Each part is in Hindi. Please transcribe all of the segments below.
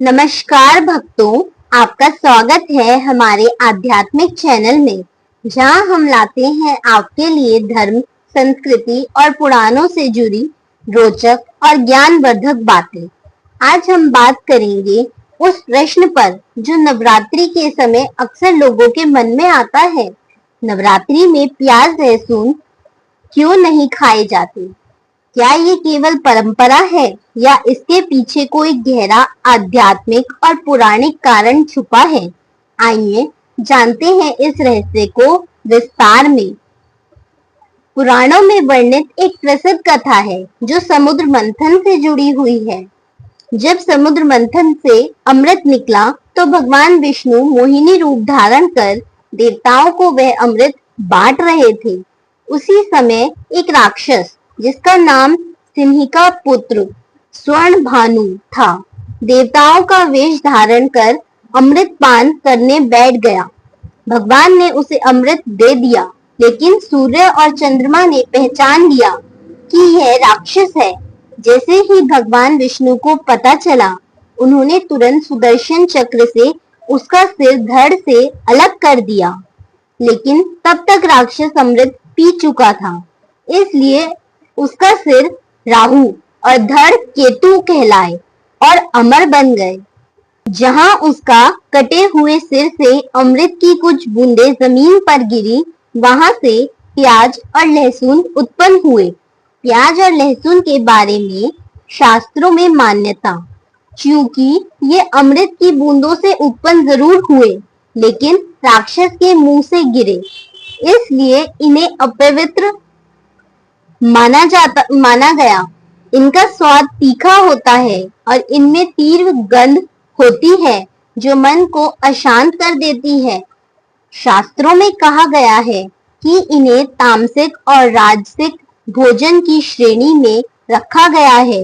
नमस्कार भक्तों, आपका स्वागत है हमारे आध्यात्मिक चैनल में, जहां हम लाते हैं आपके लिए धर्म, संस्कृति और पुराणों से जुड़ी रोचक और ज्ञानवर्धक बातें। आज हम बात करेंगे उस प्रश्न पर जो नवरात्रि के समय अक्सर लोगों के मन में आता है। नवरात्रि में प्याज लहसुन क्यों नहीं खाए जाते? क्या ये केवल परंपरा है या इसके पीछे कोई गहरा आध्यात्मिक और पौराणिक कारण छुपा है? आइए जानते हैं इस रहस्य को विस्तार में। पुराणों में वर्णित एक प्रसिद्ध कथा है जो समुद्र मंथन से जुड़ी हुई है। जब समुद्र मंथन से अमृत निकला तो भगवान विष्णु मोहिनी रूप धारण कर देवताओं को वह अमृत बांट रहे थे। उसी समय एक राक्षस जिसका नाम सिंहिका पुत्र स्वर्ण भानु था, देवताओं का वेश धारण कर अमृत पान करने बैठ गया। भगवान ने उसे अमृत दे दिया, लेकिन सूर्य और चंद्रमा ने पहचान लिया कि यह राक्षस है। जैसे ही भगवान विष्णु को पता चला, उन्होंने तुरंत सुदर्शन चक्र से उसका सिर धड़ से अलग कर दिया, लेकिन तब तक राक्षस अमृत पी चुका था, इसलिए उसका सिर राहु और धड़ केतु कहलाए और अमर बन गए। जहां उसका कटे हुए सिर से अमृत की कुछ बूंदें जमीन पर गिरी, वहां से प्याज और लहसुन उत्पन्न हुए। प्याज और लहसुन के बारे में शास्त्रों में मान्यता, क्योंकि ये अमृत की बूंदों से उत्पन्न जरूर हुए, लेकिन राक्षस के मुंह से गिरे, इसलिए इन्हें अपवित्र माना गया। इनका स्वाद तीखा होता है और इनमें तीव्र गंध होती है जो मन को अशांत कर देती है। शास्त्रों में कहा गया है कि इन्हें तामसिक और राजसिक भोजन की श्रेणी में रखा गया है।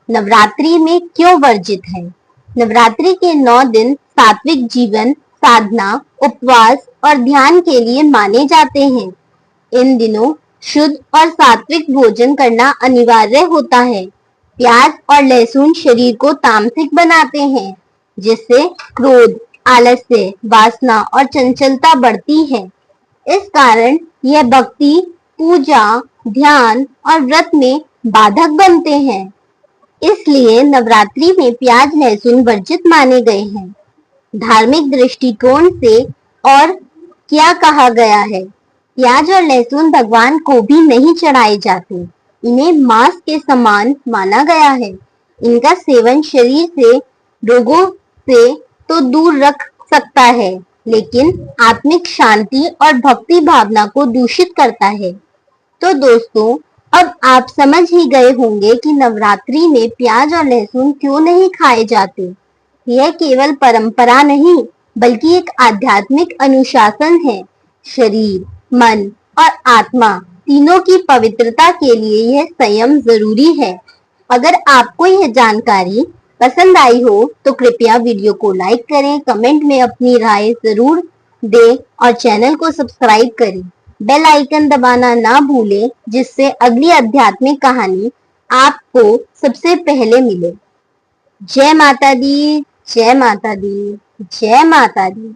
नवरात्रि में क्यों वर्जित है? नवरात्रि के 9 दिन सात्विक जीवन, साधना, उपवास और ध्यान के लिए माने जाते हैं। इन दिनों शुद्ध और सात्विक भोजन करना अनिवार्य होता है। प्याज और लहसुन शरीर को तामसिक बनाते हैं, जिससे क्रोध, आलस्य, वासना और चंचलता बढ़ती है। इस कारण यह भक्ति, पूजा, ध्यान और व्रत में बाधक बनते हैं। इसलिए नवरात्रि में प्याज लहसुन वर्जित माने गए हैं। धार्मिक दृष्टिकोण से और क्या कहा गया है? प्याज और लहसुन भगवान को भी नहीं चढ़ाए जाते। इन्हें मांस के समान माना गया है। इनका सेवन शरीर से रोगों से तो दूर रख सकता है, लेकिन आत्मिक शांति और भक्ति भावना को दूषित करता है। तो दोस्तों, अब आप समझ ही गए होंगे कि नवरात्रि में प्याज और लहसुन क्यों नहीं खाए जाते। यह केवल परंपरा नहीं, बल्कि एक आध्यात्मिक अनुशासन है। शरीर, मन और आत्मा तीनों की पवित्रता के लिए यह संयम जरूरी है। अगर आपको यह जानकारी पसंद आई हो तो कृपया वीडियो को लाइक करें, कमेंट में अपनी राय जरूर दें और चैनल को सब्सक्राइब करें। बेल आइकन दबाना ना भूलें, जिससे अगली आध्यात्मिक कहानी आपको सबसे पहले मिले। जय माता दी, जय माता दी, जय माता दी।